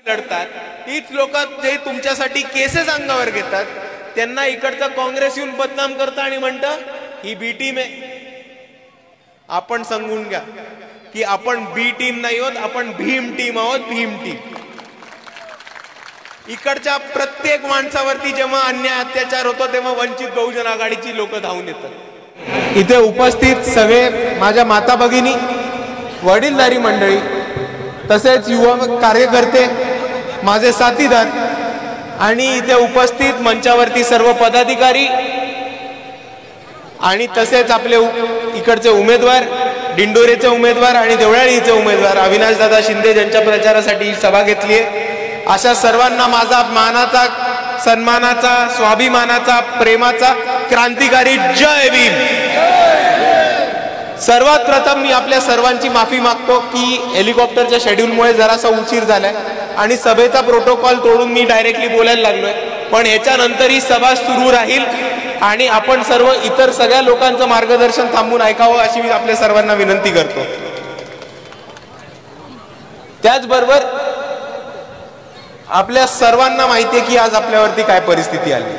लढतात तीच लोक जे तुमच्यासाठी केसेस अंगावर घेतात त्यांना इकडचा काँग्रेस येऊन बदनाम करतं आणि म्हणतं ही बी टीम आहे. आपण सांगून घ्या की आपण बी टीम नाही आहोत, आपण भीम टीम आहोत. भीम टीम. इकडच्या प्रत्येक माणसावरती जेव्हा अन्याय अत्याचार होतो तेव्हा वंचित बहुजन आघाडीची लोक धावून येतात. इथे उपस्थित सगळे माझ्या माता भगिनी, वडीलधारी मंडळी, तसेच युवा कार्यकर्ते, माझे साथीदार आणि इथे उपस्थित मंचावरती सर्व पदाधिकारी आणि तसेच आपले इकडचे उमेदवार, दिंडोरीचे उमेदवार आणि देवळालीचे उमेदवार अविनाशदादा शिंदे ज्यांच्या प्रचारासाठी सभा घेतली आहे, अशा सर्वांना माझा मानाचा, सन्मानाचा, स्वाभिमानाचा, प्रेमाचा क्रांतिकारी जय भीम. सर्वात प्रथम मी आपल्या सर्वांची माफी मागतो की हेलिकॉप्टरच्या शेड्यूलमुळे जरासा उशीर झालाय आणि सभेचा प्रोटोकॉल तोडून मी डायरेक्टली बोलायला लागलोय. पण ह्याच्यानंतर ही सभा सुरू राहील आणि आपण सर्व इतर सगळ्या लोकांचं मार्गदर्शन थांबून ऐकावं अशी मी आपल्या सर्वांना विनंती करतो. त्याचबरोबर आपल्या सर्वांना माहिती आहे की आज आपल्यावरती काय परिस्थिती आली.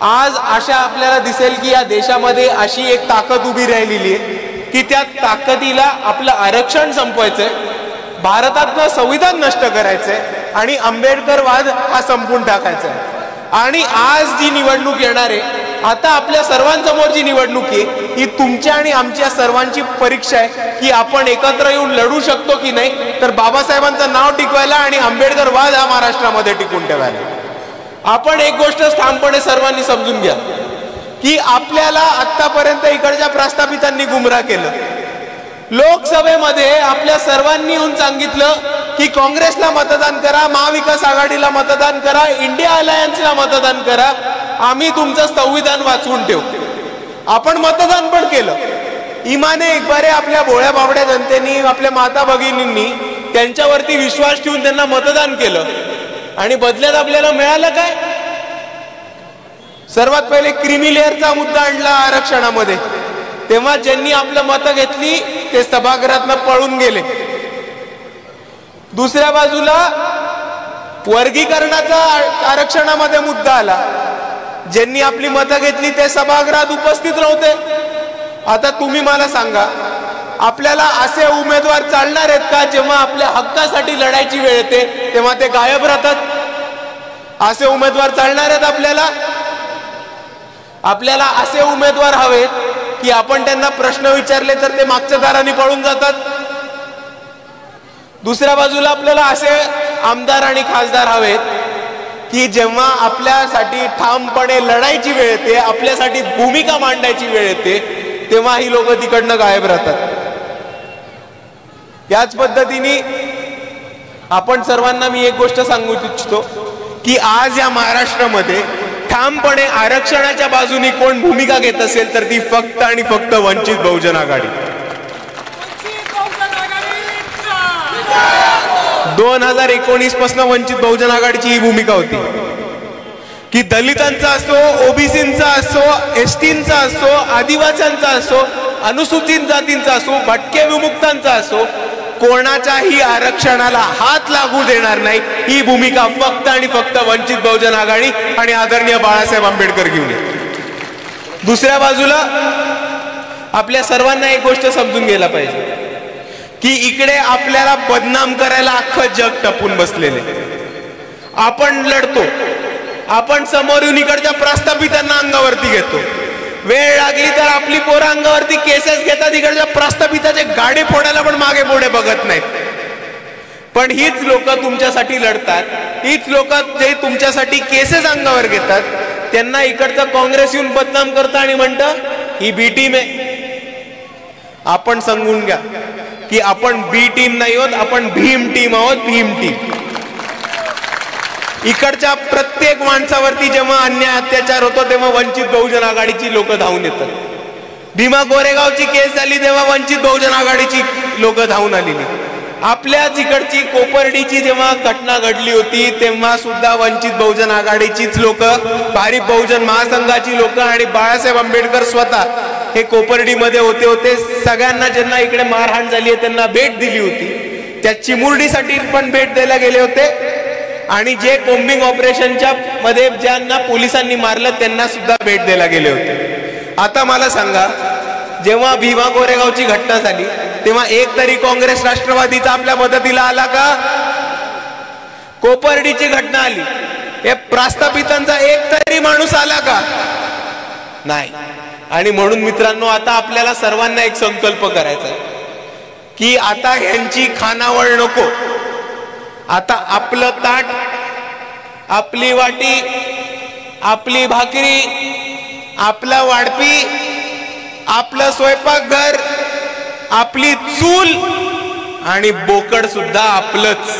आज अशा आपल्याला दिसेल की या देशामध्ये अशी एक ताकद उभी राहिलेली आहे की त्या ताकदीला आपलं आरक्षण संपवायचंय, भारतातलं संविधान नष्ट करायचंय आणि आंबेडकरवाद हा संपून टाकायचा आहे. आणि आज जी निवडणूक येणार आहे, आता आपल्या सर्वांसमोर जी निवडणूक आहे ही तुमच्या आणि आमच्या सर्वांची परीक्षा आहे की आपण एकत्र येऊन लढू शकतो की नाही, तर बाबासाहेबांचं नाव टिकवायला आणि आंबेडकरवाद हा महाराष्ट्रामध्ये टिकून ठेवायला. आपण एक गोष्ट ठामपणे सर्वांनी समजून घ्या की आपल्याला आतापर्यंत इकडच्या प्रस्थापितांनी गुमराह केलं. लोकसभेमध्ये आपल्या सर्वांनी येऊन सांगितलं की काँग्रेसला मतदान करा, महाविकास आघाडीला मतदान करा, इंडिया अलायन्सला मतदान करा, आम्ही तुमचं संविधान वाचवून ठेवू. आपण मतदान पण केलं. इमाने इकबारे आपल्या भोळ्या बावड्या जनतेनी, आपल्या माता भगिनींनी त्यांच्यावरती विश्वास ठेवून त्यांना मतदान केलं आणि बदल्यात आपल्याला मिळालं काय? सर्वात पहिले क्रीमी लेअरचा मुद्दा आणला आरक्षणामध्ये. तेव्हा ज्यांनी आपलं मतं घेतली ते सभागृहातनं पळून गेले. दुसऱ्या बाजूला वर्गीकरणाचा आरक्षणामध्ये मुद्दा आला. ज्यांनी आपली मतं घेतली ते सभागृहात उपस्थित नव्हते. आता तुम्ही मला सांगा, आपल्याला असे उमेदवार चालणार आहेत का जेव्हा आपल्या हक्कासाठी लढायची वेळ येते तेव्हा ते गायब राहतात? असे उमेदवार चालणार आहेत आपल्याला? आपल्याला असे उमेदवार हवेत की आपण त्यांना प्रश्न विचारले तर ते मागच्या दाराने पळून जातात. दुसऱ्या बाजूला आपल्याला असे आमदार आणि खासदार हवेत की जेव्हा आपल्यासाठी ठामपणे लढायची वेळ येते, आपल्यासाठी भूमिका मांडायची वेळ येते तेव्हा ही लोक तिकडनं गायब राहतात. याच पद्धतीने आपण सर्वांना मी एक गोष्ट सांगू इच्छितो की आज या महाराष्ट्रामध्ये ठामपणे आरक्षणाच्या बाजूने कोण भूमिका घेत असेल तर ती फक्त आणि फक्त वंचित बहुजन आघाडी. 2019 पासून वंचित बहुजन आघाडीची ही भूमिका होती की दलितांचा असो, ओबीसींचा असो, एसटींचा असो, आदिवासींचा असो, अनुसूचित जातींचा असो, भटके विमुक्तांचा असो, कोणाच्याही आरक्षणाला हात लागू देणार नाही. ही भूमिका फक्त आणि फक्त वंचित बहुजन आघाडी आणि आदरणीय बाळासाहेब आंबेडकर घेऊन येते. दुसऱ्या बाजूला आपल्या सर्वांना एक गोष्ट समजून घ्यायला पाहिजे की इकडे आपल्याला बदनाम करायला अख्खं जग टपून बसलेले. आपण लढतो, आपण समोरून इकडच्या प्रस्थापितांना अंगावरती घेतो. वेळ लागली तर आपली पोरं अंगावरती केसेस घेतात, इकडच्या प्रस्थापिताचे गाडे फोडायला पण मागे पुढे बघत नाहीत. पण हीच लोक तुमच्यासाठी लढतात, हीच लोक जे तुमच्यासाठी केसेस अंगावर घेतात त्यांना इकडचा काँग्रेस येऊन बदनाम करतं आणि म्हणतं ही बी टीम आहे. आपण सांगून घ्या की आपण बी टीम नाही आहोत, आपण भीम टीम आहोत. भीम टीम. इकडच्या प्रत्येक माणसावरती जेव्हा अन्याय अत्याचार होतो तेव्हा वंचित बहुजन आघाडीची लोक धावून येतात. भीमा कोरेगावची केस झाली तेव्हा वंचित बहुजन आघाडीची लोक धावून आलेली. आपल्याच इकडची कोपर्डीची जेव्हा घटना घडली होती तेव्हा सुद्धा वंचित बहुजन आघाडीचीच लोक, भारिप बहुजन महासंघाची लोक आणि बाळासाहेब आंबेडकर स्वतः हे कोपर्डीमध्ये होते. सगळ्यांना ज्यांना इकडे मारहाण झाली आहे त्यांना भेट दिली होती. त्या चिमुरडीसाठी पण भेट द्यायला गेले होते आणि जे कोम्बिंग ऑपरेशनच्या मध्ये ज्यांना पोलिसांनी मारलं त्यांना सुद्धा भेट द्यायला गेले होते। आता मला सांगा, जेव्हा भीमा कोरेगावची घटना झाली तेव्हा एक तरी काँग्रेस राष्ट्रवादीचा आपल्या मदतीला आला का? कोपर्डीची घटना आली, हे प्रस्थापितांचा एक तरी माणूस आला का? नाही। आणि म्हणून मित्रांनो, आता आपल्याला सर्वांना एक संकल्प करायचा आहे की आता ह्यांची खानावळ नको। आता आपलं ताट, आपली वाटी, आपली भाकरी, आपला वाढपी, आपलं स्वयंपाकघर, आपली चूल आणि बोकड सुद्धा आपलंच।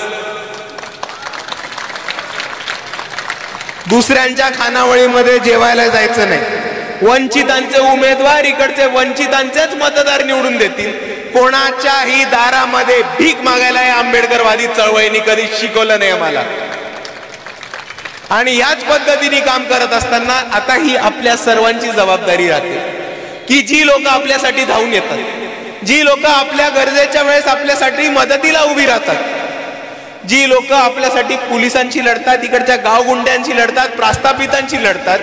दुसऱ्यांच्या खानावळीमध्ये जेवायला जायचं नाही। वंचितांचे उमेदवार इकडचे वंचितांचेच मतदार निवडून देतील, कोणाच्याही दारामध्ये भीक मागायला या आंबेडकरवादी चळवळीने कधी शिकवलं नाही आम्हाला। आणि याच पद्धतीने काम करत असताना आता ही आपल्या सर्वांची जबाबदारी राहते की जी लोक आपल्यासाठी धावून येतात, जी लोक आपल्या गरजेच्या वेळेस आपल्यासाठी मदतीला उभी राहतात, जी लोक आपल्यासाठी पोलिसांशी लढतात, इकडच्या गावगुंड्यांशी लढतात, प्रस्थापितांशी लढतात,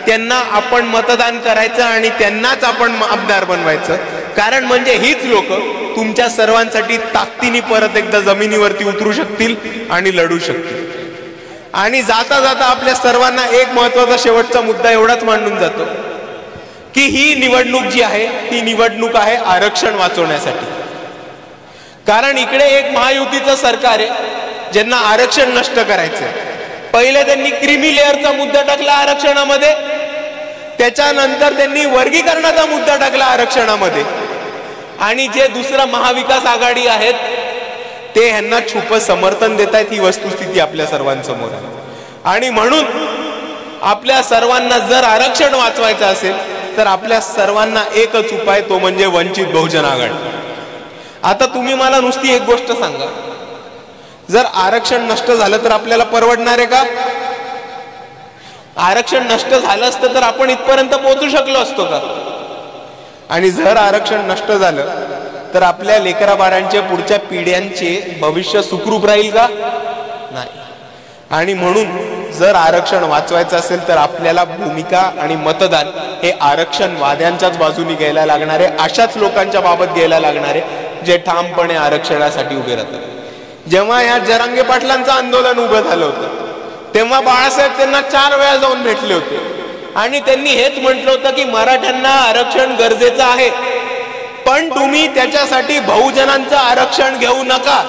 त्यांना आपण मतदान करायचं आणि त्यांनाच आपण आमदार बनवायचं। कारण म्हणजे हीच लोक तुमच्या सर्वांसाठी ताकदीने परत एकदा जमिनीवरती उतरू शकतील आणि लढू शकतील। आणि जाता जाता आपल्या सर्वांना एक महत्वाचा शेवटचा मुद्दा एवढाच मांडून जातो की ही निवडणूक जी आहे ती निवडणूक आहे आरक्षण वाचवण्यासाठी। कारण इकडे एक महायुतीचं सरकार आहे ज्यांना आरक्षण नष्ट करायचंय। पहिले त्यांनी क्रीमी लेअरचा मुद्दा टाकला आरक्षणामध्ये, त्याच्यानंतर त्यांनी वर्गीकरणाचा मुद्दा टाकला आरक्षणामध्ये, आणि जे दुसरं महाविकास आघाडी आहेत ते ह्यांना छुप समर्थन देत आहेत। ही वस्तुस्थिती आपल्या सर्वांसमोर आहे। आणि म्हणून आपल्या सर्वांना जर आरक्षण वाचवायचं असेल तर आपल्या सर्वांना एकच उपाय, तो म्हणजे वंचित बहुजन आघाडी। आता तुम्ही मला नुसती एक गोष्ट सांगा, जर आरक्षण नष्ट झालं तर आपल्याला परवडणार आहे का? आरक्षण नष्ट झालं असतं तर आपण इथपर्यंत पोहोचू शकलो असतो का? आणि जर आरक्षण नष्ट झालं तर आपल्या लेकराबाळांच्या पुढच्या पिढ्यांचे भविष्य सुखरूप राहील का? नाही। आणि म्हणून जर आरक्षण वाचवायचं असेल तर आपल्याला भूमिका आणि मतदान हे आरक्षणवाद्यांच्याच बाजूने घ्यायला लागणार आहे, अशाच लोकांच्या बाबत घ्यायला लागणार आहे जे ठामपणे आरक्षणासाठी उभे राहतात। जेव्हा या जरांगे पाटलांचं आंदोलन उभं झालं होतं तेव्हा बाळासाहेब त्यांना 4 वेळा जाऊन भेटले होते आणि त्यांनी हेच म्हटलं होतं की मराठ्यांना आरक्षण गरजेचं आहे, पण तुम्ही त्याच्यासाठी बहुजनांचं आरक्षण घेऊ नका।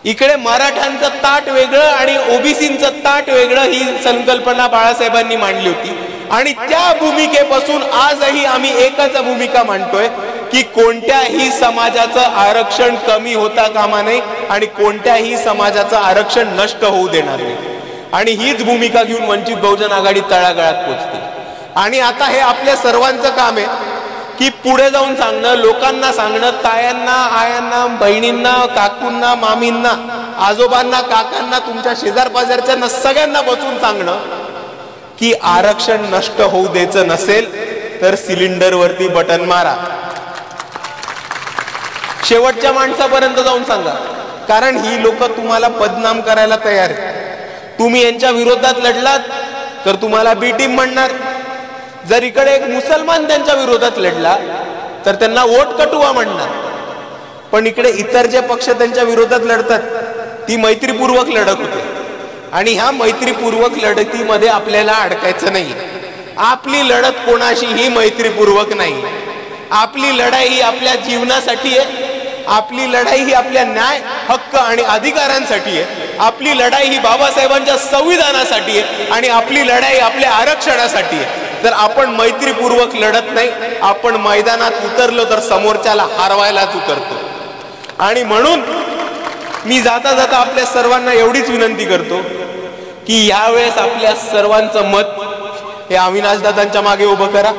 इकडे मराठ्यांचं ताट वेगळं आणि ओबीसींचं ताट वेगळं, ही संकल्पना बाळासाहेबांनी मांडली होती। आणि त्या भूमिकेपासून आजही आम्ही एकच भूमिका मांडतोय की कोणत्याही समाजाचं आरक्षण कमी होता कामा नये आणि कोणत्याही समाजाचं आरक्षण नष्ट होऊ देणार नाही। आणि हीच भूमिका घेऊन वंचित बहुजन आघाडी तळागाळात पोहोचते। आणि आता हे आपल्या सर्वांचं काम आहे की पुढे जाऊन सांगणं, लोकांना सांगणं, तायांना, आयांना, बहिणींना, काकूंना, मामींना, आजोबांना, काकांना, तुमच्या शेजार पाजारच्यांना सगळ्यांना बसून सांगणं की आरक्षण नष्ट होऊ द्यायचं नसेल तर सिलेंडरवरती बटन मारा। शेवटच्या माणसापर्यंत जाऊन सांगा, कारण ही लोक तुम्हाला बदनाम करायला तयार आहेत। तुम्ही यांच्या विरोधात लढलात तर तुम्हाला बी टीम म्हणणार, जर इकडे एक मुसलमान त्यांच्या विरोधात लढला तर त्यांना वोट कटुआ म्हणणार, पण इकडे इतर जे पक्ष त्यांच्या विरोधात लढतात ती मैत्रीपूर्वक लढत होते। आणि ह्या मैत्रीपूर्वक लढतीमध्ये आपल्याला अडकायचं नाही। आपली लढत कोणाशीही मैत्रीपूर्वक नाही, आपली लढाई ही आपल्या जीवनासाठी आहे, आपली लढाई ही आपल्या न्याय, हक्क आणि अधिकारांसाठी आहे, आपली लढाई ही बाबासाहेबांच्या संविधानासाठी आहे आणि आपली लढाई आपल्या आरक्षणासाठी आहे। तर आपण मैत्रीपूर्वक लढत नाही, आपण मैदानात उतरलो तर समोरच्याला हरवायलाच उतरतो। आणि म्हणून मी जाता जाता आपल्या सर्वांना एवढीच विनंती करतो की यावेळेस आपल्या सर्वांचं मत हे अविनाश दादांच्या मागे उभं करा,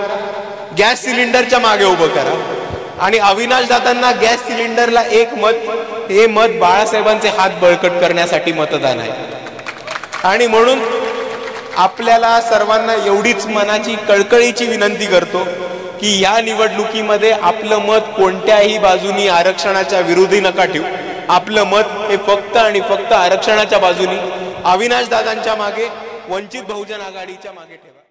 गॅस सिलेंडरच्या मागे उभं करा। आणि अविनाश दादांना गॅस सिलेंडरला एक मत, हे मत बाळासाहेबांचे हात बळकट करण्यासाठी मतदान आहे। आणि म्हणून आपल्याला सर्वांना एवढीच मनाची कळकळीची विनंती करतो की या निवडणुकीमध्ये आपलं मत कोणत्याही बाजूनी आरक्षणाच्या विरोधी नका ठेवू. आपलं मत हे फक्त आणि फक्त आरक्षणाच्या बाजूनी, अविनाश दादांच्या मागे, वंचित बहुजन आघाडीच्या मागे ठेवा.